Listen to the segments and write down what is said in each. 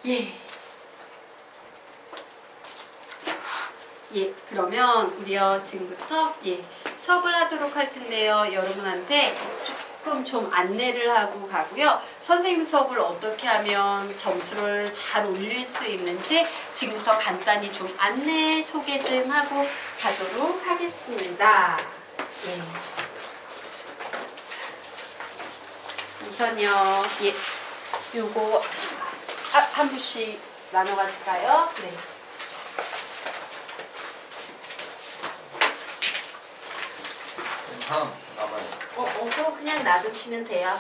예. 예, 그러면 우리요 지금부터 수업을 하도록 할 텐데요. 여러분한테 조금 좀 안내를 하고 가고요. 선생님 수업을 어떻게 하면 점수를 잘 올릴 수 있는지 지금부터 간단히 좀 안내 소개 좀 하고 가도록 하겠습니다. 예. 우선요, 요거 한 부씩 나눠 가질까요? 네. 하나 남아요. 그거 그냥 놔두시면 돼요.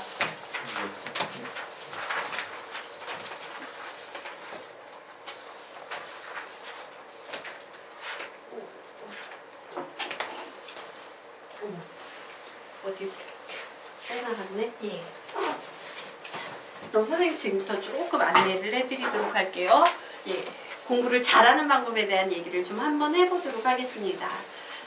어디 빼나갔네? 예. 자, 그럼 선생님 지금부터 조금 안내를 해드리도록 할게요. 예. 공부를 잘하는 방법에 대한 얘기를 좀 한번 해보도록 하겠습니다.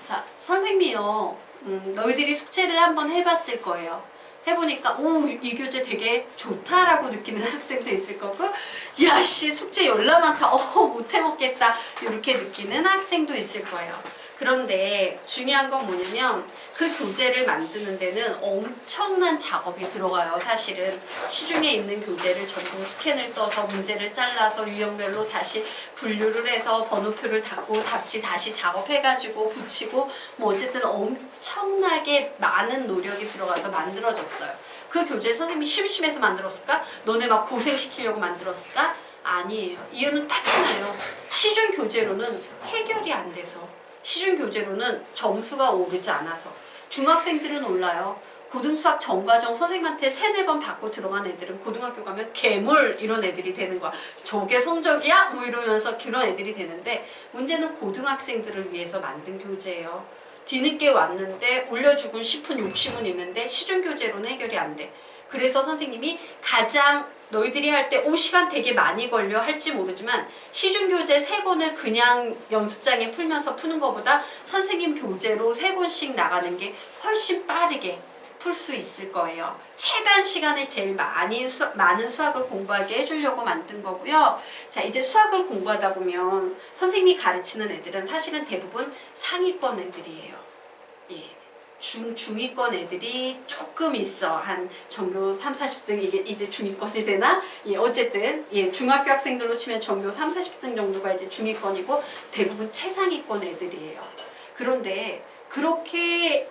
자, 선생님이요. 너희들이 숙제를 한번 해봤을 거예요. 해보니까 이 교재 되게 좋다라고 느끼는 학생도 있을 거고, 야씨 숙제 열나 많다, 못 해먹겠다 이렇게 느끼는 학생도 있을 거예요. 그런데 중요한 건 뭐냐면 그 교재를 만드는 데는 엄청난 작업이 들어가요. 사실은 시중에 있는 교재를 전부 스캔을 떠서 문제를 잘라서 유형별로 다시 분류를 해서 번호표를 닫고 다시 작업해가지고 붙이고 뭐 어쨌든 엄청나게 많은 노력이 들어가서 만들어졌어요. 그 교재 선생님이 심심해서 만들었을까? 너네 막 고생시키려고 만들었을까? 아니에요. 이유는 딱 하나예요. 시중 교재로는 해결이 안 돼서, 시중 교재로는 점수가 오르지 않아서. 중학생들은 올라요. 고등수학 전과정 선생님한테 3-4번 받고 들어간 애들은 고등학교 가면 괴물 이런 애들이 되는 거야. 저게 성적이야? 뭐 이러면서 그런 애들이 되는데, 문제는 고등학생들을 위해서 만든 교재예요. 뒤늦게 왔는데 올려주군 싶은 욕심은 있는데 시중 교재로는 해결이 안 돼. 그래서 선생님이 가장 너희들이 할 때 시간 되게 많이 걸려 할지 모르지만 시중 교재 3권을 그냥 연습장에 풀면서 푸는 것보다 선생님 교재로 3권씩 나가는 게 훨씬 빠르게 풀 수 있을 거예요. 최단 시간에 제일 많은 수학을 공부하게 해주려고 만든 거고요. 자, 이제 수학을 공부하다 보면 선생님이 가르치는 애들은 사실은 대부분 상위권 애들이에요. 예. 중위권 애들이 조금 있어. 한 전교 30-40등, 이게 이제 중위권이 되나? 예, 어쨌든, 중학교 학생들로 치면 전교 30-40등 정도가 이제 중위권이고 대부분 최상위권 애들이에요. 그런데 그렇게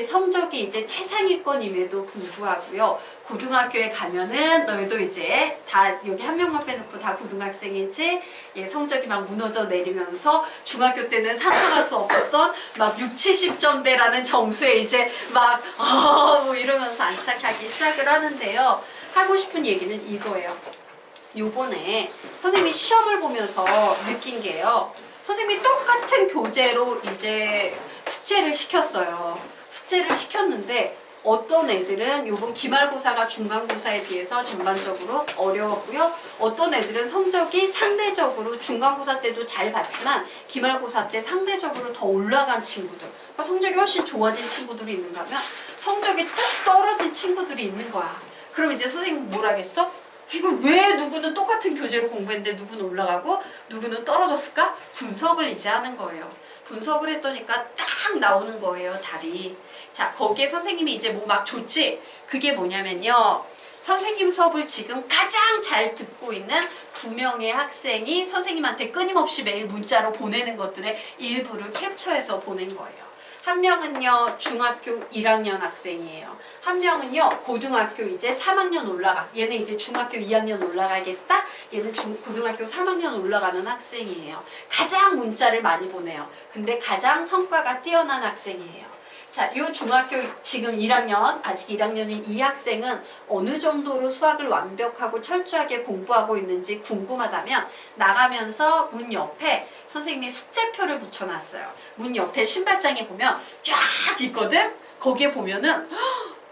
성적이 이제 최상위권임에도 불구하고요. 고등학교에 가면은 너희도 이제 다 여기 한 명만 빼놓고 다 고등학생이지, 성적이 막 무너져 내리면서 중학교 때는 상상할 수 없었던 막 60-70점대라는 점수에 이제 막 뭐 이러면서 안착하기 시작을 하는데요. 하고 싶은 얘기는 이거예요. 요번에 선생님이 시험을 보면서 느낀 게요. 선생님이 똑같은 교재로 이제 숙제를 시켰어요. 숙제를 시켰는데 어떤 애들은 요번 기말고사가 중간고사에 비해서 전반적으로 어려웠고요. 어떤 애들은 성적이 상대적으로 중간고사 때도 잘 봤지만 기말고사 때 상대적으로 더 올라간 친구들, 그러니까 성적이 훨씬 좋아진 친구들이 있는가 하면 성적이 뚝 떨어진 친구들이 있는 거야. 그럼 이제 선생님 뭘 하겠어? 이걸 왜 누구는 똑같은 교재로 공부했는데 누구는 올라가고 누구는 떨어졌을까? 분석을 이제 하는 거예요. 분석을 했더니까 딱 나오는 거예요, 답이. 자, 거기에 선생님이 이제 뭐 막 줬지? 그게 뭐냐면요. 선생님 수업을 지금 가장 잘 듣고 있는 2명의 학생이 선생님한테 끊임없이 매일 문자로 보내는 것들의 일부를 캡처해서 보낸 거예요. 한 명은요, 중학교 1학년 학생이에요. 한 명은요, 고등학교 이제 3학년 올라가. 얘는 이제 중학교 2학년 올라가겠다? 얘는 고등학교 3학년 올라가는 학생이에요. 가장 문자를 많이 보내요. 근데 가장 성과가 뛰어난 학생이에요. 자, 요 중학교 지금 1학년, 아직 1학년인 이 학생은 어느 정도로 수학을 완벽하고 철저하게 공부하고 있는지 궁금하다면 나가면서 문 옆에 선생님이 숙제표를 붙여놨어요. 문 옆에 신발장에 보면 쫙 있거든? 거기에 보면은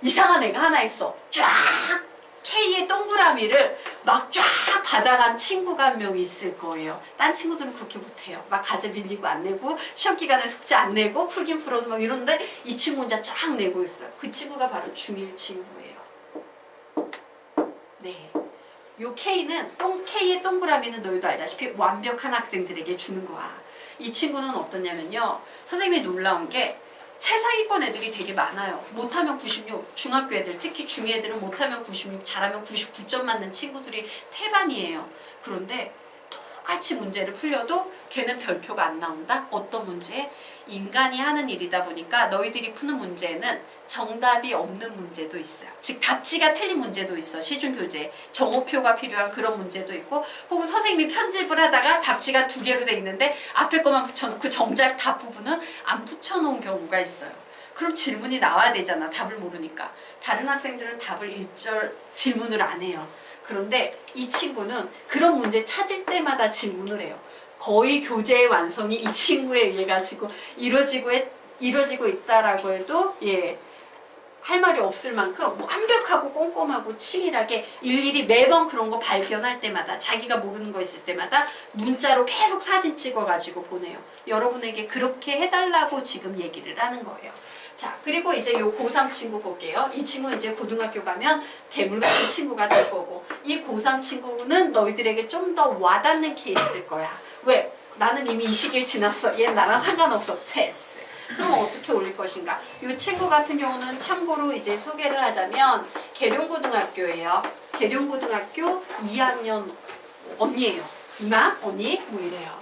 이상한 애가 하나 있어. 쫙 K의 동그라미를 막 쫙 받아간 친구가 한 명 있을 거예요. 딴 친구들은 그렇게 못해요. 막 과제 밀리고 안 내고 시험 기간에 숙제 안 내고 풀긴 풀어도 막 이러는데 이 친구 혼자 쫙 내고 있어요. 그 친구가 바로 중1 친구예요. 네. 요 K는 K의 동그라미는 너희도 알다시피 완벽한 학생들에게 주는 거야. 이 친구는 어떠냐면요. 선생님이 놀라운 게 최상위권 애들이 되게 많아요. 못하면 96, 중학교 애들, 특히 중2 애들은 못하면 96, 잘하면 99점 맞는 친구들이 태반이에요. 그런데 똑같이 문제를 풀려도 걔는 별표가 안 나온다? 어떤 문제? 인간이 하는 일이다 보니까 너희들이 푸는 문제는 정답이 없는 문제도 있어요. 즉 답지가 틀린 문제도 있어. 시중교재 정오표가 필요한 그런 문제도 있고, 혹은 선생님이 편집을 하다가 답지가 2개로 돼 있는데 앞에 것만 붙여놓고 정작 답 부분은 안 붙여놓은 경우가 있어요. 그럼 질문이 나와야 되잖아. 답을 모르니까. 다른 학생들은 답을 1절 질문을 안 해요. 그런데 이 친구는 그런 문제 찾을 때마다 질문을 해요. 거의 교재의 완성이 이 친구에 의해 가지고 이루어지고 있다라고 해도 할 말이 없을 만큼 완벽하고 꼼꼼하고 치밀하게 일일이 매번 그런 거 발견할 때마다, 자기가 모르는 거 있을 때마다 문자로 계속 사진 찍어가지고 보내요. 여러분에게 그렇게 해달라고 지금 얘기를 하는 거예요. 자, 그리고 이제 요 고3 친구 볼게요. 이 친구는 이제 고등학교 가면 괴물 같은 친구가 될 거고, 이 고3 친구는 너희들에게 좀 더 와닿는 케이스일 거야. 왜? 나는 이미 이 시기를 지났어. 얘는 나랑 상관없어. 패스. 그럼 어떻게 올릴 것인가? 이 친구 같은 경우는 참고로 이제 소개를 하자면 계룡고등학교예요. 계룡고등학교 2학년 언니예요. 누나? 언니? 뭐 이래요.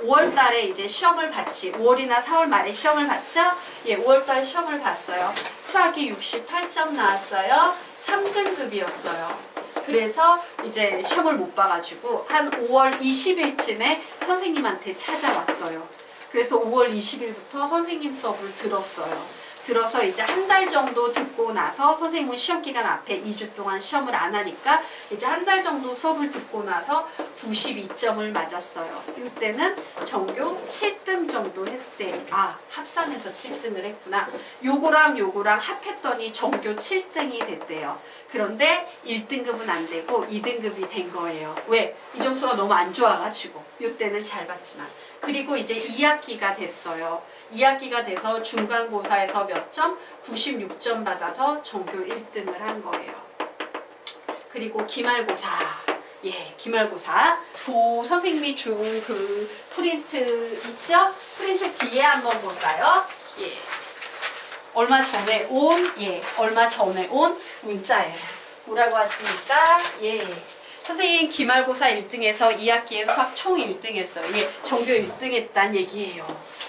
5월 달에 이제 시험을 봤지. 5월이나 4월 말에 시험을 봤죠? 5월 달 시험을 봤어요. 수학이 68점 나왔어요. 3등급이었어요. 그래서 이제 시험을 못 봐가지고 한 5월 20일쯤에 선생님한테 찾아왔어요. 그래서 5월 20일부터 선생님 수업을 들었어요. 들어서 이제 한 달 정도 듣고 나서, 선생님은 시험기간 앞에 2주 동안 시험을 안 하니까 이제 한 달 정도 수업을 듣고 나서 92점을 맞았어요. 이때는 전교 7등 정도 했대. 아, 합산해서 7등을 했구나. 요거랑 요거랑 합했더니 전교 7등이 됐대요. 그런데 1등급은 안 되고 2등급이 된 거예요. 왜? 이 점수가 너무 안 좋아가지고. 이때는 잘 봤지만. 그리고 이제 2학기가 됐어요. 2학기가 돼서 중간고사에서 몇 점? 96점 받아서 전교 1등을 한 거예요. 그리고 기말고사. 기말고사. 선생님이 준 그 프린트 있죠? 프린트 뒤에 한번 볼까요? 얼마 전에 온 문자예요. 뭐라고 왔습니까? 선생님 기말고사 1등해서 2학기에 수학 총 1등 했어요. 전교 1등 했단 얘기예요.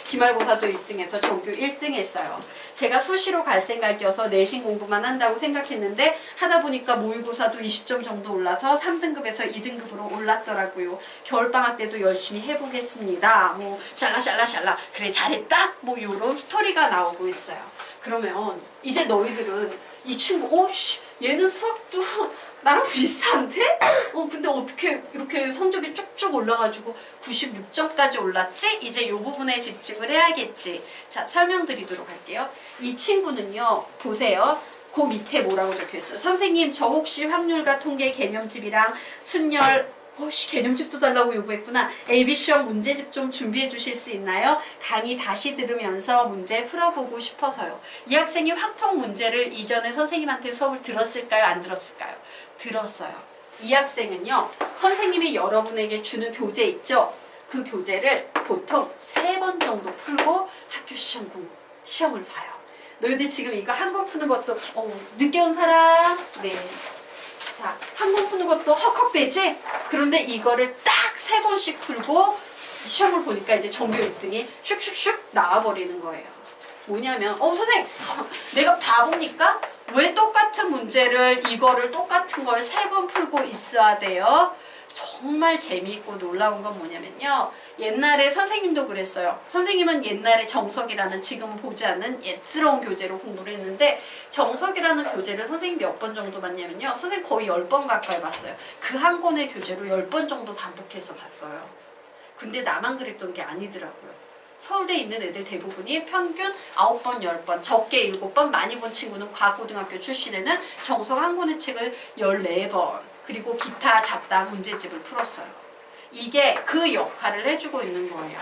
기말고사도 1등해서 전교 1등 했어요. 제가 수시로 갈 생각이어서 내신 공부만 한다고 생각했는데 하다 보니까 모의고사도 20점 정도 올라서 3등급에서 2등급으로 올랐더라고요. 겨울방학 때도 열심히 해보겠습니다. 샬라샬라샬라 그래 잘했다? 요런 스토리가 나오고 있어요. 그러면 이제 너희들은 이 친구 얘는 수학도 나랑 비슷한데? 근데 어떻게 이렇게 성적이 쭉쭉 올라가지고 96점까지 올랐지? 이제 이 부분에 집중을 해야겠지. 자, 설명드리도록 할게요. 이 친구는요, 보세요. 그 밑에 뭐라고 적혀있어요? 선생님, 저 혹시 확률과 통계 개념집이랑 순열, 개념집도 달라고 요구했구나. AB시험 문제집 좀 준비해 주실 수 있나요? 강의 다시 들으면서 문제 풀어보고 싶어서요. 이 학생이 확통 문제를 이전에 선생님한테 수업을 들었을까요? 안 들었을까요? 들었어요. 이 학생은요, 선생님이 여러분에게 주는 교재 있죠? 그 교재를 보통 3번 정도 풀고 학교 시험을 봐요. 너희들 지금 이거 한 권 푸는 것도 늦게 온 사람? 네. 자, 한 권 푸는 것도 헉헉대지? 그런데 이거를 딱 3번씩 풀고 시험을 보니까 이제 전교 1등이 슉슉슉 나와버리는 거예요. 뭐냐면 선생님 내가 바보니까 왜 똑같은 문제를 이거를 똑같은 걸 3번 풀고 있어야 돼요? 정말 재미있고 놀라운 건 뭐냐면요. 옛날에 선생님도 그랬어요. 선생님은 옛날에 정석이라는 지금은 보지 않는 옛스러운 교재로 공부를 했는데, 정석이라는 교재를 선생님 몇 번 정도 봤냐면요. 선생님 거의 10번 가까이 봤어요. 그 한 권의 교재로 10번 정도 반복해서 봤어요. 근데 나만 그랬던 게 아니더라고요. 서울대에 있는 애들 대부분이 평균 9번, 10번, 적게 7번, 많이 본 친구는 과고등학교 출신에는 정석 한 권의 책을 14번, 그리고 기타 잡다 문제집을 풀었어요. 이게 그 역할을 해주고 있는 거예요.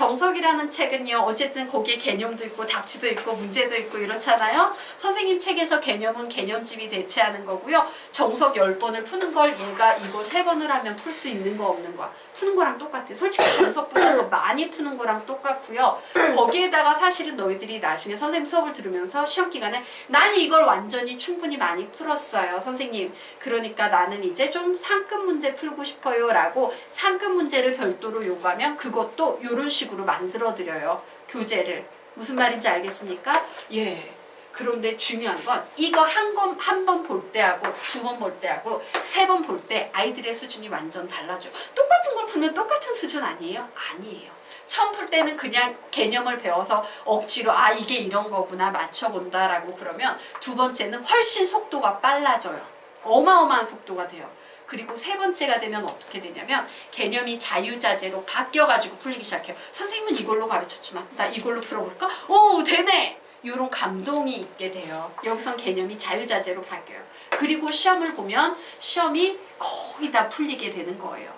정석이라는 책은요, 어쨌든 거기에 개념도 있고 답지도 있고 문제도 있고 이렇잖아요. 선생님 책에서 개념은 개념집이 대체하는 거고요. 정석 10번을 푸는 걸 얘가 이거 3번을 하면 풀 수 있는 거 없는 거 푸는 거랑 똑같아요. 솔직히 정석보다 더 많이 푸는 거랑 똑같고요. 거기에다가 사실은 너희들이 나중에 선생님 수업을 들으면서 시험 기간에 난 이걸 완전히 충분히 많이 풀었어요, 선생님. 그러니까 나는 이제 좀 상급 문제 풀고 싶어요 라고 상급 문제를 별도로 요구하면 그것도 이런 식으로 만들어 드려요, 교재를. 무슨 말인지 알겠습니까? 예. 그런데 중요한 건 이거 한 번 볼 때하고 2번 볼 때하고 3번 볼 때 아이들의 수준이 완전 달라져요. 똑같은 걸 풀면 똑같은 수준 아니에요? 아니에요. 처음 풀 때는 그냥 개념을 배워서 억지로 아 이게 이런 거구나 맞춰본다 라고 그러면 두 번째는 훨씬 속도가 빨라져요. 어마어마한 속도가 돼요. 그리고 3번째가 되면 어떻게 되냐면 개념이 자유자재로 바뀌어가지고 풀리기 시작해요. 선생님은 이걸로 가르쳤지만 나 이걸로 풀어볼까? 오 되네! 이런 감동이 있게 돼요. 여기선 개념이 자유자재로 바뀌어요. 그리고 시험을 보면 시험이 거의 다 풀리게 되는 거예요.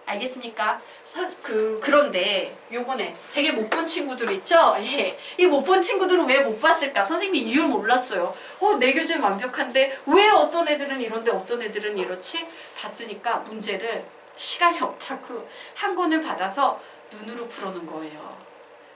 알겠습니까? 그런데 요번에 되게 못 본 친구들 있죠? 예. 이 못 본 친구들은 왜 못 봤을까? 선생님이 이유를 몰랐어요. 내 교재 완벽한데 왜 어떤 애들은 이런데 어떤 애들은 이렇지? 봤더니까 문제를 시간이 없다고 한 권을 받아서 눈으로 풀어놓은 거예요.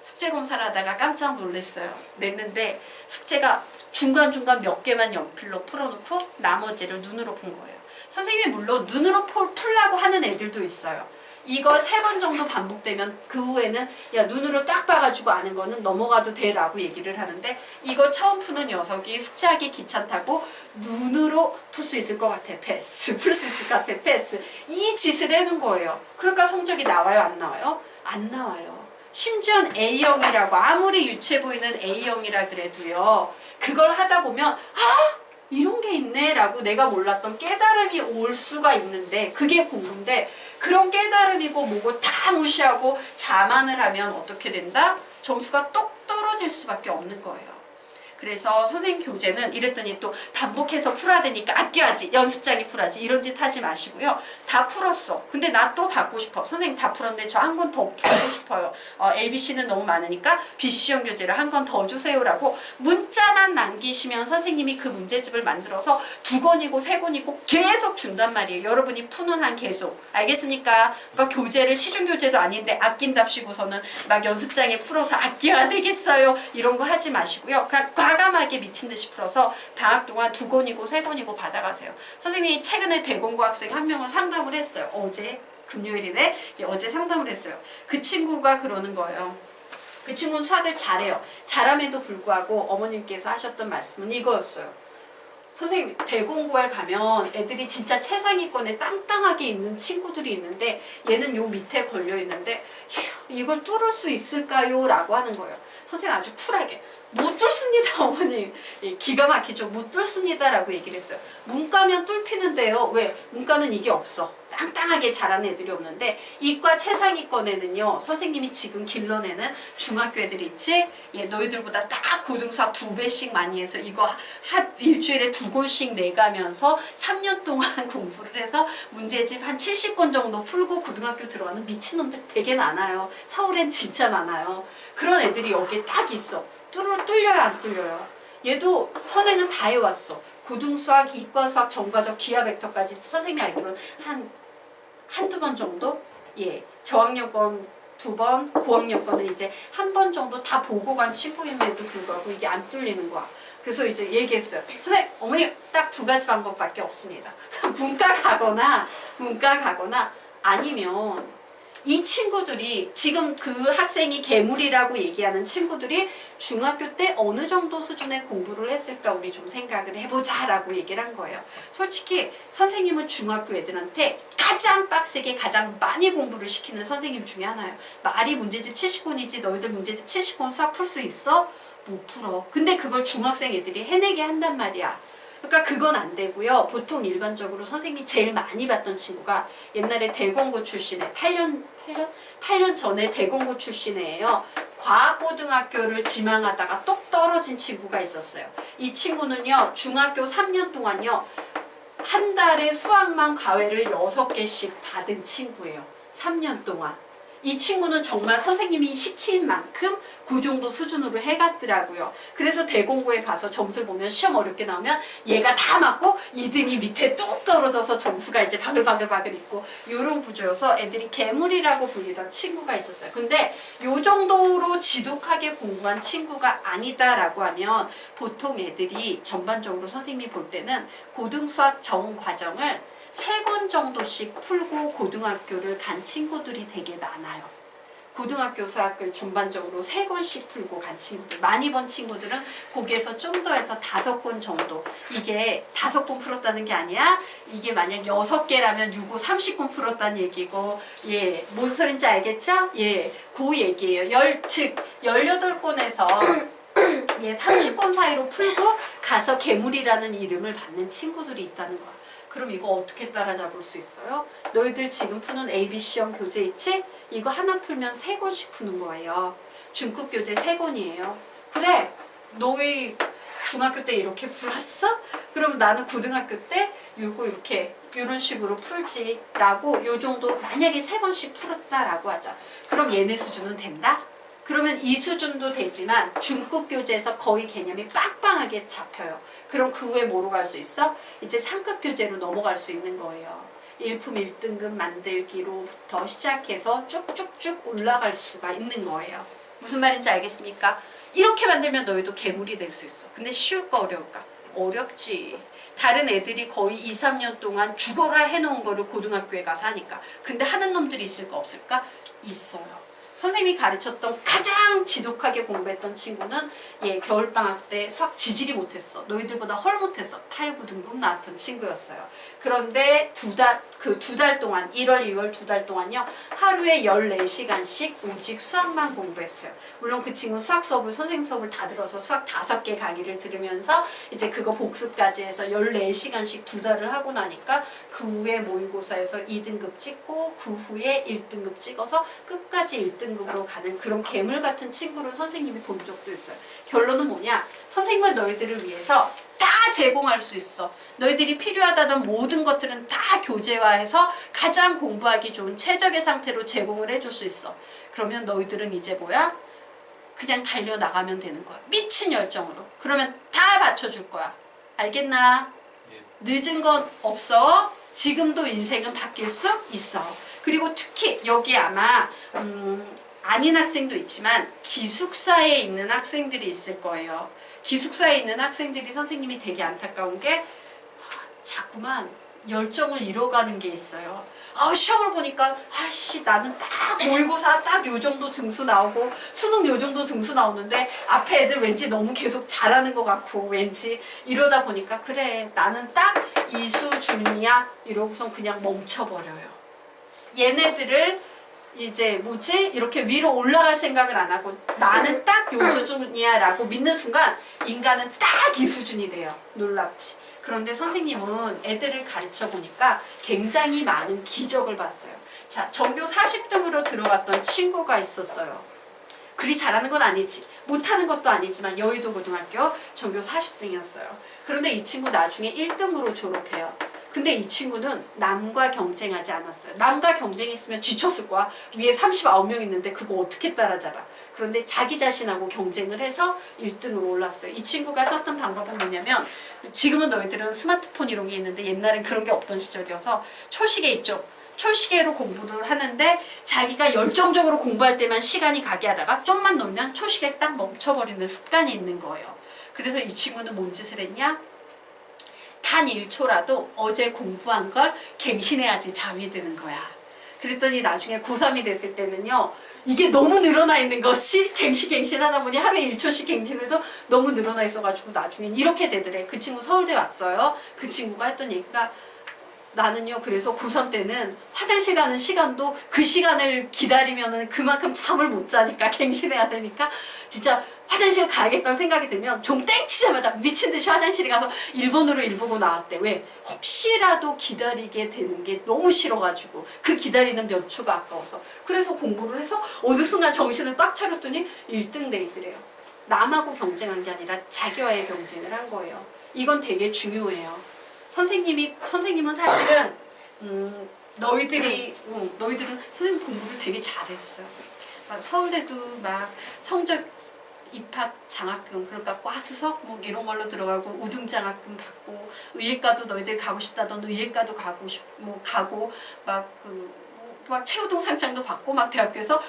숙제 검사를 하다가 깜짝 놀랐어요. 냈는데 숙제가 중간중간 몇 개만 연필로 풀어놓고 나머지를 눈으로 푼 거예요. 선생님이 물론 눈으로 풀라고 하는 애들도 있어요. 이거 3번 정도 반복되면 그 후에는 야 눈으로 딱 봐가지고 아는 거는 넘어가도 돼 라고 얘기를 하는데 이거 처음 푸는 녀석이 숙제하기 귀찮다고 눈으로 풀 수 있을 것 같아. 패스. 풀 수 있을 것 같아. 패스. 이 짓을 해놓은 거예요. 그러니까 성적이 나와요? 안 나와요? 안 나와요. 심지어 A형이라고 아무리 유치해 보이는 A형이라 그래도요. 그걸 하다 보면 아! 이런 게 있네 라고 내가 몰랐던 깨달음이 올 수가 있는데 그게 공부인데 그런 깨달음이고 뭐고 다 무시하고 자만을 하면 어떻게 된다? 점수가 똑 떨어질 수밖에 없는 거예요. 그래서 선생님 교재는 이랬더니 또 반복해서 풀어야 되니까 아껴야지 연습장에 풀어야지 이런 짓 하지 마시고요. 다 풀었어. 근데 나 또 받고 싶어. 선생님 다 풀었는데 저 한 권 더 풀고 싶어요. ABC는 너무 많으니까 BC형 교재를 한 권 더 주세요라고 문자만 남기시면 선생님이 그 문제집을 만들어서 2권이고 3권이고 계속 준단 말이에요. 여러분이 푸는 한 계속. 알겠습니까? 그러니까 교재를 시중교재도 아닌데 아낀답시고서는 막 연습장에 풀어서 아껴야 되겠어요. 이런 거 하지 마시고요. 그냥 과감하게 미친 듯이 풀어서 방학 동안 2권이고 3권이고 받아가세요. 선생님이 최근에 대공고 학생 한 명을 상담을 했어요. 어제 금요일이네. 어제 상담을 했어요. 그 친구가 그러는 거예요. 그 친구는 수학을 잘해요. 잘함에도 불구하고 어머님께서 하셨던 말씀은 이거였어요. 선생님 대공고에 가면 애들이 진짜 최상위권에 땅땅하게 있는 친구들이 있는데 얘는 요 밑에 걸려 있는데 이걸 뚫을 수 있을까요? 라고 하는 거예요. 선생님 아주 쿨하게 못 뚫습니다 어머님. 기가 막히죠. 못 뚫습니다 라고 얘기를 했어요. 문과면 뚫히는데요. 왜? 문과는 이게 없어. 땅땅하게 잘하는 애들이 없는데 이과 최상위권에는요. 선생님이 지금 길러내는 중학교 애들이 있지? 너희들보다 딱 고등수학 2배씩 많이 해서 이거 일주일에 2권씩 내가면서 3년 동안 공부를 해서 문제집 한 70권 정도 풀고 고등학교 들어가는 미친놈들 되게 많아요. 서울엔 진짜 많아요. 그런 애들이 여기에 딱 있어. 뚫려요 안 뚫려요? 얘도 선행은 다 해왔어. 고등수학, 이과수학, 정과적, 기하벡터까지 선생님이 알기로는 한두 번 정도? 저학년 건 2번, 고학년 거는 이제 한 번 정도 다 보고 간 친구임에도 불구하고 이게 안 뚫리는 거야. 그래서 이제 얘기했어요. 선생님, 어머니 딱 2가지 방법밖에 없습니다. 문과 가거나 아니면 이 친구들이 지금 그 학생이 괴물이라고 얘기하는 친구들이 중학교 때 어느 정도 수준의 공부를 했을까 우리 좀 생각을 해보자 라고 얘기를 한 거예요. 솔직히 선생님은 중학교 애들한테 가장 빡세게 가장 많이 공부를 시키는 선생님 중에 하나예요. 말이 문제집 70권이지 너희들 문제집 70권 수학 풀 수 있어? 못 풀어. 근데 그걸 중학생 애들이 해내게 한단 말이야. 그러니까 그건 안 되고요. 보통 일반적으로 선생님이 제일 많이 봤던 친구가 옛날에 대공고 출신의 8년 전에 대공고 출신이에요. 과학고등학교를 지망하다가 똑 떨어진 친구가 있었어요. 이 친구는요. 중학교 3년 동안요. 한 달에 수학만 과외를 6개씩 받은 친구예요. 3년 동안. 이 친구는 정말 선생님이 시킨 만큼 그 정도 수준으로 해갔더라고요. 그래서 대공고에 가서 점수를 보면 시험 어렵게 나오면 얘가 다 맞고 2등이 밑에 뚝 떨어져서 점수가 이제 바글바글 있고 이런 구조여서 애들이 괴물이라고 불리던 친구가 있었어요. 근데 요 정도로 지독하게 공부한 친구가 아니다라고 하면 보통 애들이 전반적으로 선생님이 볼 때는 고등수학 전 과정을 3권 정도씩 풀고 고등학교를 간 친구들이 되게 많아요. 고등학교 수학을 전반적으로 3권씩 풀고 간 친구들, 많이 본 친구들은 거기에서 좀 더 해서 5권 정도. 이게 5권 풀었다는 게 아니야. 이게 만약 6개라면 6, 30권 풀었다는 얘기고, 예, 뭔 소린지 알겠죠? 예, 그 얘기예요. 즉 18권에서 예, 30권 사이로 풀고 가서 괴물이라는 이름을 받는 친구들이 있다는 거야. 그럼 이거 어떻게 따라잡을 수 있어요? 너희들 지금 푸는 ABC 형 교재 있지? 이거 하나 풀면 3권씩 푸는 거예요. 중급 교재 3권이에요. 그래, 너희 중학교 때 이렇게 풀었어? 그럼 나는 고등학교 때 요거 이렇게 이런 식으로 풀지 라고 요 정도 만약에 3번씩 풀었다라고 하자. 그럼 얘네 수준은 된다? 그러면 이 수준도 되지만 중급 교재에서 거의 개념이 빵빵하게 잡혀요. 그럼 그 후에 뭐로 갈 수 있어? 이제 상급 교재로 넘어갈 수 있는 거예요. 일품 1등급 만들기로부터 시작해서 쭉쭉쭉 올라갈 수가 있는 거예요. 무슨 말인지 알겠습니까? 이렇게 만들면 너희도 괴물이 될 수 있어. 근데 쉬울까 어려울까? 어렵지. 다른 애들이 거의 2, 3년 동안 죽어라 해놓은 거를 고등학교에 가서 하니까. 근데 하는 놈들이 있을까 없을까? 있어요. 선생님이 가르쳤던 가장 지독하게 공부했던 친구는 예, 겨울방학 때 수학 지질이 못했어. 너희들보다 헐 못했어. 8, 9등급 나왔던 친구였어요. 그런데 두 달 동안 1월, 2월 2달 동안요. 하루에 14시간씩 오직 수학만 공부했어요. 물론 그 친구는 수학 수업을 선생님 수업을 다 들어서 수학 5개 강의를 들으면서 이제 그거 복습까지 해서 14시간씩 2달을 하고 나니까 그 후에 모의고사에서 2등급 찍고 그 후에 1등급 찍어서 끝까지 1등급으로 가는 그런 괴물 같은 친구를 선생님이 본 적도 있어요. 결론은 뭐냐? 선생님은 너희들을 위해서 다 제공할 수 있어. 너희들이 필요하다던 모든 것들은 다 교재화해서 가장 공부하기 좋은 최적의 상태로 제공을 해줄 수 있어. 그러면 너희들은 이제 뭐야? 그냥 달려나가면 되는 거야. 미친 열정으로. 그러면 다 맞춰줄 거야. 알겠나? 늦은 건 없어. 지금도 인생은 바뀔 수 있어. 그리고 특히 여기 아마 아닌 학생도 있지만 기숙사에 있는 학생들이 있을 거예요. 기숙사에 있는 학생들이 선생님이 되게 안타까운 게 자꾸만 열정을 잃어가는 게 있어요. 시험을 보니까 아씨 나는 딱 모의고사 딱 요 정도 등수 나오고 수능 요 정도 등수 나오는데 앞에 애들 왠지 너무 계속 잘하는 것 같고 왠지 이러다 보니까 그래 나는 딱 이 수준이야 이러고선 그냥 멈춰버려요. 얘네들을 이제 뭐지? 이렇게 위로 올라갈 생각을 안 하고 나는 딱 요 수준이야 라고 믿는 순간 인간은 딱 이 수준이 돼요. 놀랍지? 그런데 선생님은 애들을 가르쳐 보니까 굉장히 많은 기적을 봤어요. 자, 전교 40등으로 들어갔던 친구가 있었어요. 그리 잘하는 건 아니지. 못하는 것도 아니지만 여의도 고등학교 전교 40등이었어요. 그런데 이 친구 나중에 1등으로 졸업해요. 근데 이 친구는 남과 경쟁하지 않았어요. 남과 경쟁했으면 지쳤을 거야. 위에 39명 있는데 그거 어떻게 따라잡아. 그런데 자기 자신하고 경쟁을 해서 1등으로 올랐어요. 이 친구가 썼던 방법은 뭐냐면 지금은 너희들은 스마트폰 이런 게 있는데 옛날엔 그런 게 없던 시절이어서 초시계 있죠. 초시계로 공부를 하는데 자기가 열정적으로 공부할 때만 시간이 가게 하다가 좀만 놀면 초시계 딱 멈춰버리는 습관이 있는 거예요. 그래서 이 친구는 뭔 짓을 했냐? 단 1초라도 어제 공부한 걸 갱신해야지 잠이 드는 거야. 그랬더니 나중에 고3이 됐을 때는요. 이게 너무 늘어나 있는 거지. 갱신 하다 보니 하루에 1초씩 갱신해도 너무 늘어나 있어가지고 나중엔 이렇게 되더래. 그 친구 서울대 왔어요. 그 친구가 했던 얘기가 나는요 그래서 고3 때는 화장실 가는 시간도 그 시간을 기다리면은 그만큼 잠을 못 자니까 갱신해야 되니까 진짜 화장실 가야겠다는 생각이 들면 좀 땡치자마자 미친듯이 화장실에 가서 1번으로 1보고 나왔대. 왜? 혹시라도 기다리게 되는 게 너무 싫어가지고 그 기다리는 몇 초가 아까워서 그래서 공부를 해서 어느 순간 정신을 딱 차렸더니 1등 돼 있더래요. 남하고 경쟁한 게 아니라 자기와의 경쟁을 한 거예요. 이건 되게 중요해요. 선생님은 사실은 너희들은 선생님 공부를 되게 잘했어요. 막 서울대도 막 성적 입학 장학금, 그러니까 과수석 뭐 이런 걸로 들어가고 우등 장학금 받고, 의예과도 너희들 가고 싶다던 의예과도 가고 막 최우등 상장도 받고, 막 대학교에서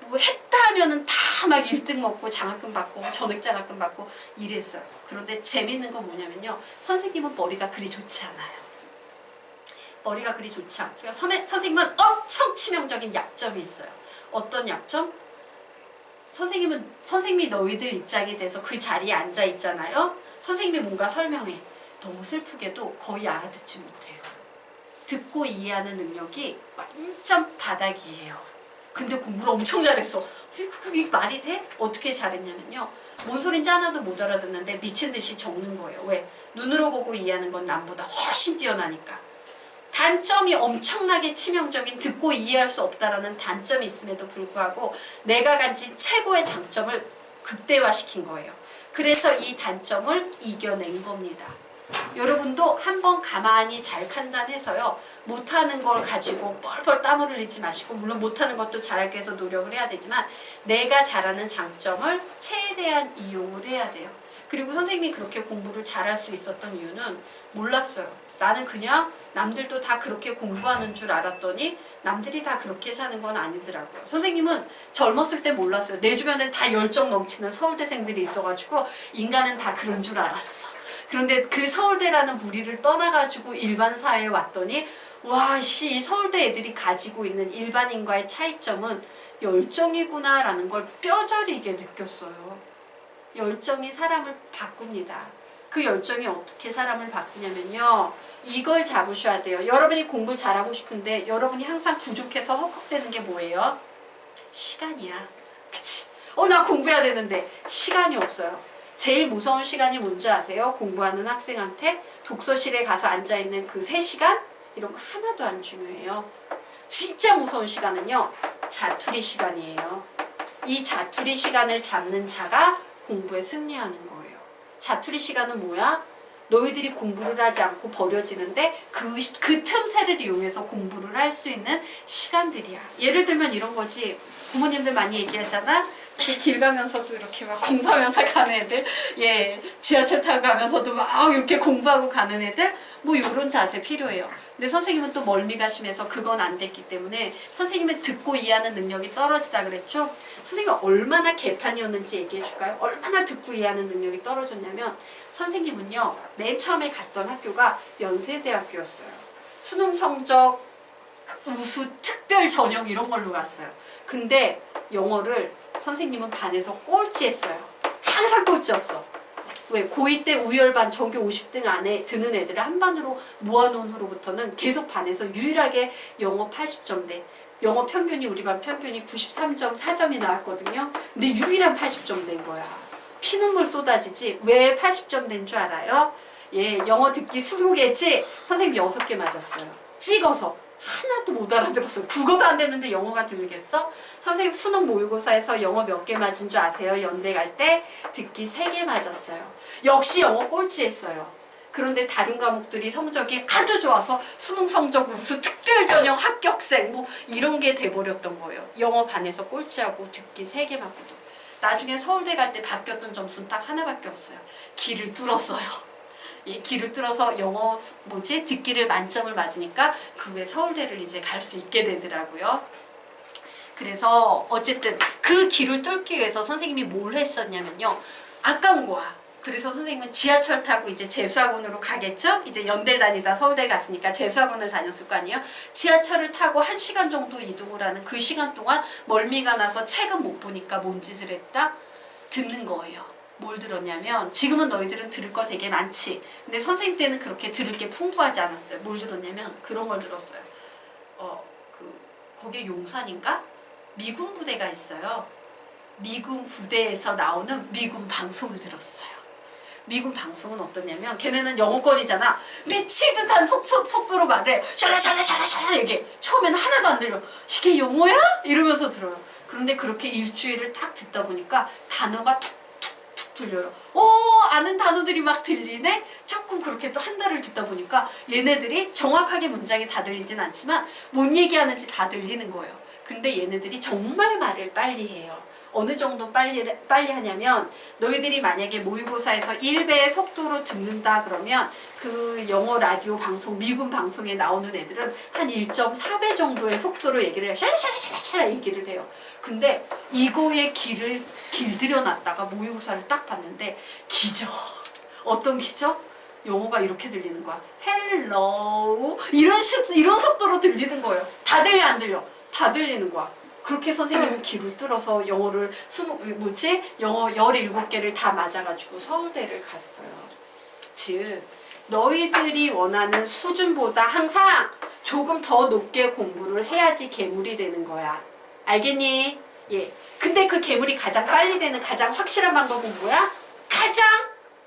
뭐 했다 하면은 다 막 1등 먹고 장학금 받고 전액 장학금 받고 이랬어요. 그런데 재밌는 건 뭐냐면요, 선생님은 머리가 그리 좋지 않아요. 머리가 그리 좋지 않고요. 선생님은 엄청 치명적인 약점이 있어요. 어떤 약점? 선생님이 너희들 입장이 돼서 그 자리에 앉아 있잖아요. 선생님이 뭔가 설명해. 너무 슬프게도 거의 알아듣지 못해요. 듣고 이해하는 능력이 완전 바닥이에요. 근데 공부를 엄청 잘했어. 그게 말이 돼? 어떻게 잘했냐면요, 뭔 소린지 하나도 못 알아듣는데 미친 듯이 적는 거예요. 왜? 눈으로 보고 이해하는 건 남보다 훨씬 뛰어나니까. 단점이 엄청나게 치명적인, 듣고 이해할 수 없다라는 단점이 있음에도 불구하고 내가 가진 최고의 장점을 극대화시킨 거예요. 그래서 이 단점을 이겨낸 겁니다. 여러분도 한번 가만히 잘 판단해서요, 못하는 걸 가지고 뻘뻘 땀을 흘리지 마시고, 물론 못하는 것도 잘하기 위해서 노력을 해야 되지만 내가 잘하는 장점을 최대한 이용을 해야 돼요. 그리고 선생님이 그렇게 공부를 잘할 수 있었던 이유는 몰랐어요. 나는 그냥 남들도 다 그렇게 공부하는 줄 알았더니 남들이 다 그렇게 사는 건 아니더라고요. 선생님은 젊었을 때 몰랐어요. 내 주변에 다 열정 넘치는 서울대생들이 있어가지고 인간은 다 그런 줄 알았어. 그런데 그 서울대라는 무리를 떠나가지고 일반 사회에 왔더니 와, 이 서울대 애들이 가지고 있는 일반인과의 차이점은 열정이구나 라는 걸 뼈저리게 느꼈어요. 열정이 사람을 바꿉니다. 그 열정이 어떻게 사람을 바꾸냐면요, 이걸 잡으셔야 돼요. 여러분이 공부를 잘하고 싶은데 여러분이 항상 부족해서 헉헉대는 게 뭐예요? 시간이야. 그치? 나 공부해야 되는데 시간이 없어요. 제일 무서운 시간이 뭔지 아세요? 공부하는 학생한테 독서실에 가서 앉아있는 그 3시간? 이런 거 하나도 안 중요해요. 진짜 무서운 시간은요, 자투리 시간이에요. 이 자투리 시간을 잡는 자가 공부에 승리하는 거예요. 자투리 시간은 뭐야? 너희들이 공부를 하지 않고 버려지는데 그 틈새를 이용해서 공부를 할 수 있는 시간들이야. 예를 들면 이런 거지. 부모님들 많이 얘기하잖아. 길 가면서도 이렇게 막 공부하면서 가는 애들, 지하철 타고 가면서도 막 이렇게 공부하고 가는 애들, 뭐 이런 자세 필요해요. 근데 선생님은 또 멀미가 심해서 그건 안 됐기 때문에 선생님은 듣고 이해하는 능력이 떨어지다 그랬죠. 선생님이 얼마나 개판이었는지 얘기해 줄까요? 얼마나 듣고 이해하는 능력이 떨어졌냐면, 선생님은요, 맨 처음에 갔던 학교가 연세대학교였어요. 수능 성적 우수 특별 전형 이런 걸로 갔어요. 근데 영어를 선생님은 반에서 꼴찌했어요. 항상 꼴찌였어. 왜? 고2 때 우열반 전교 50등 안에 드는 애들을 한 반으로 모아놓은 후로부터는 계속 반에서 유일하게 영어 80점대, 영어 평균이 우리 반 평균이 93.4점이 나왔거든요. 근데 유일한 80점 된 거야. 피눈물 쏟아지지. 왜 80점 된 줄 알아요? 영어 듣기 20개지 선생님 6개 맞았어요. 찍어서. 하나도 못 알아들었어요. 국어도 안 되는데 영어가 들리겠어? 선생님 수능 모의고사에서 영어 몇 개 맞은 줄 아세요? 연대 갈 때 듣기 3개 맞았어요. 역시 영어 꼴찌했어요. 그런데 다른 과목들이 성적이 아주 좋아서 수능 성적 우수 특별 전형 합격생 뭐 이런 게 돼버렸던 거예요. 영어 반에서 꼴찌하고 듣기 3개 맞고도. 나중에 서울대 갈 때 바뀌었던 점수는 딱 하나밖에 없어요. 길을 뚫었어요. 길을 뚫어서 영어 듣기를 만점을 맞으니까 그 후에 서울대를 이제 갈 수 있게 되더라고요. 그래서 어쨌든 그 길을 뚫기 위해서 선생님이 뭘 했었냐면요, 아까운 거야. 그래서 선생님은 지하철 타고 이제 재수학원으로 가겠죠? 이제 연대를 다니다 서울대를 갔으니까 재수학원을 다녔을 거 아니에요? 지하철을 타고 1시간 정도 이동을 하는 그 시간 동안 멀미가 나서 책은 못 보니까 뭔 짓을 했다? 듣는 거예요. 뭘 들었냐면, 지금은 너희들은 들을 거 되게 많지. 근데 선생님 때는 그렇게 들을 게 풍부하지 않았어요. 뭘 들었냐면 그런 걸 들었어요. 거기에 용산인가? 미군 부대가 있어요. 미군 부대에서 나오는 미군 방송을 들었어요. 미군 방송은 어떠냐면, 걔네는 영어권이잖아. 미칠 듯한 속도로 말을 해. 샬라샬라샬라샬라 이게 처음에는 하나도 안 들려. 이게 영어야? 이러면서 들어요. 그런데 그렇게 일주일을 딱 듣다 보니까 단어가 툭툭툭 들려요. 오, 아는 단어들이 막 들리네? 조금 그렇게 또 한 달을 듣다 보니까 얘네들이 정확하게 문장이 다 들리진 않지만 뭔 얘기하는지 다 들리는 거예요. 근데 얘네들이 정말 말을 빨리 해요. 어느 정도 빨리 하냐면 너희들이 만약에 모의고사에서 1배의 속도로 듣는다 그러면 그 영어 라디오 방송, 미군 방송에 나오는 애들은 한 1.4배 정도의 속도로 얘기를 해요. 샤라샤라샤라 얘기를 해요. 근데 이거에 길들여 놨다가 모의고사를 딱 봤는데 기적. 어떤 기적? 영어가 이렇게 들리는 거야. 헬로우 이런 속도로 들리는 거예요. 다 들려 안 들려? 다 들리는 거야. 그렇게 선생님은 귀를 뚫어서 영어를 영어 17개를 다 맞아가지고 서울대를 갔어요. 즉 너희들이 원하는 수준보다 항상 조금 더 높게 공부를 해야지 괴물이 되는 거야. 알겠니? 예. 근데 그 괴물이 가장 빨리 되는 가장 확실한 방법은 뭐야? 가장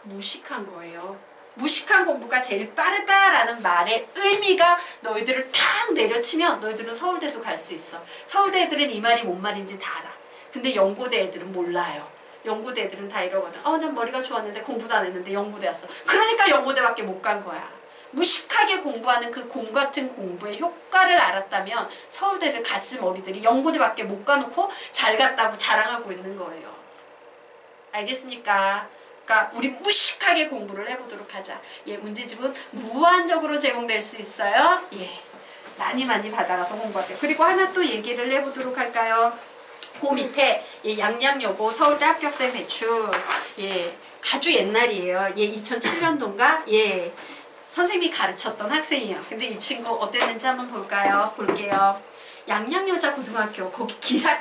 무식한 거예요. 무식한 공부가 제일 빠르다라는 말의 의미가 너희들을 탁 내려치면 너희들은 서울대도 갈 수 있어. 서울대 애들은 이 말이 뭔 말인지 다 알아. 근데 연고대 애들은 몰라요. 연고대 애들은 다 이러거든. 난 머리가 좋았는데 공부도 안 했는데 연고대 왔어. 그러니까 연고대밖에 못 간 거야. 무식하게 공부하는 그 곰 같은 공부의 효과를 알았다면 서울대를 갔을 머리들이 연고대밖에 못 가놓고 잘 갔다고 자랑하고 있는 거예요. 알겠습니까? 그러니까 우리 무식하게 공부를 해보도록 하자. 예, 문제집은 무한적으로 제공될 수 있어요. 예, 많이 받아가서 공부하세요. 그리고 하나 또 얘기를 해보도록 할까요? 그 밑에 예, 양양여고 서울대 합격생 배출. 예, 아주 옛날이에요. 예, 2007년도인가? 예, 선생님이 가르쳤던 학생이에요. 근데 이 친구 어땠는지 한번 볼게요. 양양여자고등학교 거기 기사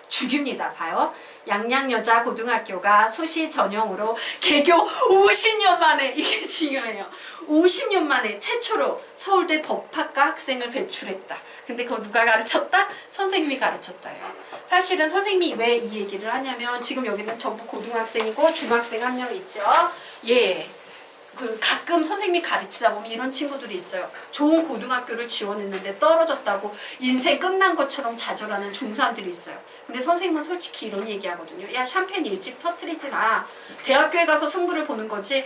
죽입니다. 봐요. 양양여자고등학교가 수시 전형으로 개교 50년 만에, 이게 중요해요. 50년 만에 최초로 서울대 법학과 학생을 배출했다. 근데 그거 누가 가르쳤다? 선생님이 가르쳤다요. 사실은 선생님이 왜 이 얘기를 하냐면 지금 여기는 전부 고등학생이고 중학생 한 명 있죠. 예. 가끔 선생님이 가르치다 보면 이런 친구들이 있어요. 좋은 고등학교를 지원했는데 떨어졌다고 인생 끝난 것처럼 좌절하는 중3들이 있어요. 근데 선생님은 솔직히 이런 얘기 하거든요. 야, 샴페인 일찍 터뜨리지 마. 대학교에 가서 승부를 보는 거지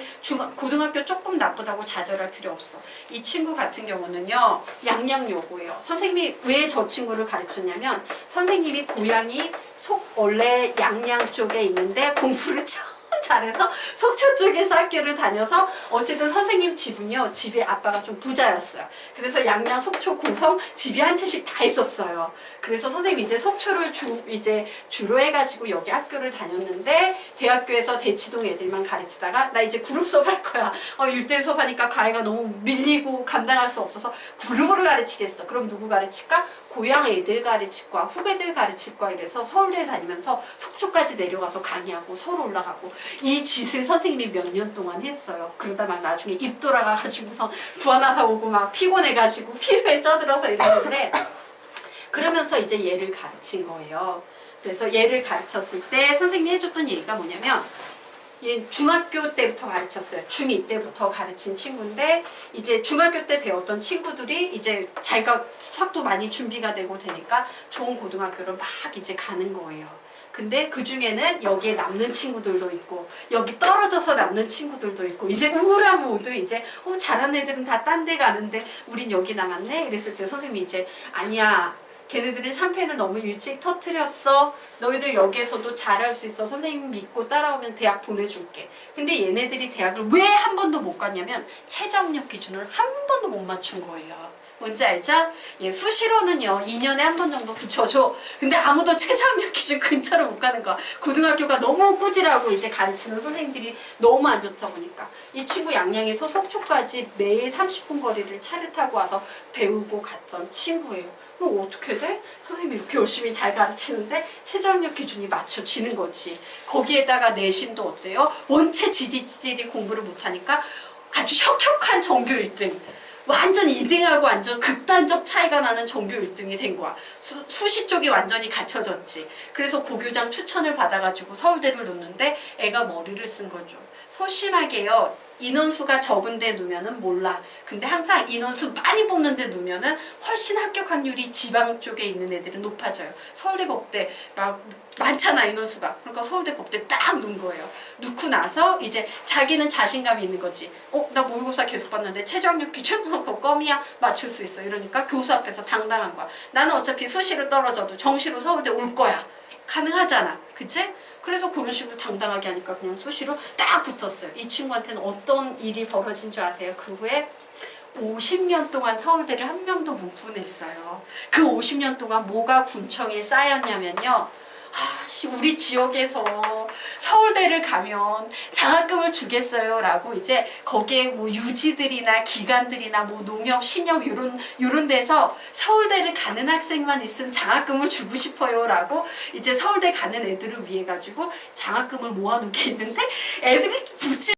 고등학교 조금 나쁘다고 좌절할 필요 없어. 이 친구 같은 경우는요. 양양여고예요. 선생님이 왜 저 친구를 가르쳤냐면 선생님이 고향이 원래 양양 쪽에 있는데 공부를 잘해서 속초 쪽에서 학교를 다녀서 어쨌든 선생님 집은요, 집에 아빠가 좀 부자였어요. 그래서 양양, 속초, 고성 집이 한 채씩 다 있었어요. 그래서 선생님이 이제 속초를 주로 해가지고 여기 학교를 다녔는데 대학교에서 대치동 애들만 가르치다가 나 이제 그룹 수업 할 거야. 1대1 수업 하니까 과외가 너무 밀리고 감당할 수 없어서 그룹으로 가르치겠어. 그럼 누구 가르칠까? 고향 애들 가르칠 거야, 후배들 가르칠 거야. 이래서 서울대 다니면서 속초까지 내려가서 강의하고 서울 올라가고 이 짓을 선생님이 몇 년 동안 했어요. 그러다 막 나중에 입 돌아가가지고서 부하나사 오고 막 피곤해가지고 피로에 쪄들어서 이러는데 그러면서 이제 얘를 가르친 거예요. 그래서 얘를 가르쳤을 때 선생님이 해줬던 얘기가 뭐냐면 얘 중학교 때부터 가르쳤어요. 중2 때부터 가르친 친구인데 이제 중학교 때 배웠던 친구들이 이제 자기가 수학도 많이 준비가 되고 되니까 좋은 고등학교를 막 이제 가는 거예요. 근데 그 중에는 여기에 남는 친구들도 있고 여기 떨어져서 남는 친구들도 있고 이제 우울한 모드 이제 잘하는 애들은 다 딴 데 가는데 우린 여기 남았네. 이랬을 때 선생님이 이제 아니야. 걔네들이 샴페인을 너무 일찍 터뜨렸어. 너희들 여기에서도 잘할 수 있어. 선생님 믿고 따라오면 대학 보내줄게. 근데 얘네들이 대학을 왜 한 번도 못 갔냐면 최저학력 기준을 한 번도 못 맞춘 거예요. 뭔지 알죠? 예, 수시로는요 2년에 한 번 정도 붙여줘. 근데 아무도 최저학력 기준 근처로 못 가는 거야. 고등학교가 너무 꾸지라고 이제 가르치는 선생님들이 너무 안 좋다 보니까 이 친구 양양에서 속초까지 매일 30분 거리를 차를 타고 와서 배우고 갔던 친구예요. 그럼 어떻게 돼? 선생님이 이렇게 열심히 잘 가르치는데 최저학력 기준이 맞춰지는 거지. 거기에다가 내신도 어때요? 원체 지리지리 공부를 못하니까 아주 혁혁한 전교 1등. 완전 2등하고 완전 극단적 차이가 나는 전교 1등이 된 거야. 수시 쪽이 완전히 갖춰졌지. 그래서 고교장 추천을 받아가지고 서울대를 놓는데 애가 머리를 쓴 거죠. 소심하게요. 인원수가 적은 데 두면은 몰라. 근데 항상 인원수 많이 뽑는 데 두면은 훨씬 합격 확률이 지방 쪽에 있는 애들은 높아져요. 서울대 법대 막 많잖아 인원수가. 그러니까 서울대 법대 딱 넣은 거예요. 넣고 나서 이제 자기는 자신감이 있는 거지. 나 모의고사 계속 봤는데 최저학력 기준 그거 껌이야 맞출 수 있어. 이러니까 교수 앞에서 당당한 거야. 나는 어차피 수시로 떨어져도 정시로 서울대 올 거야. 가능하잖아. 그치? 그래서 그런 식으로 당당하게 하니까 그냥 수시로 딱 붙었어요. 이 친구한테는 어떤 일이 벌어진 줄 아세요? 그 후에 50년 동안 서울대를 한 명도 못 보냈어요. 그 50년 동안 뭐가 군청에 쌓였냐면요. 우리 지역에서 서울대를 가면 장학금을 주겠어요 라고 이제 거기에 뭐 유지들이나 기관들이나 뭐 농협, 신협 요런 데서 서울대를 가는 학생만 있으면 장학금을 주고 싶어요 라고 이제 서울대 가는 애들을 위해 가지고 장학금을 모아놓은 게 있는데 애들이 붙지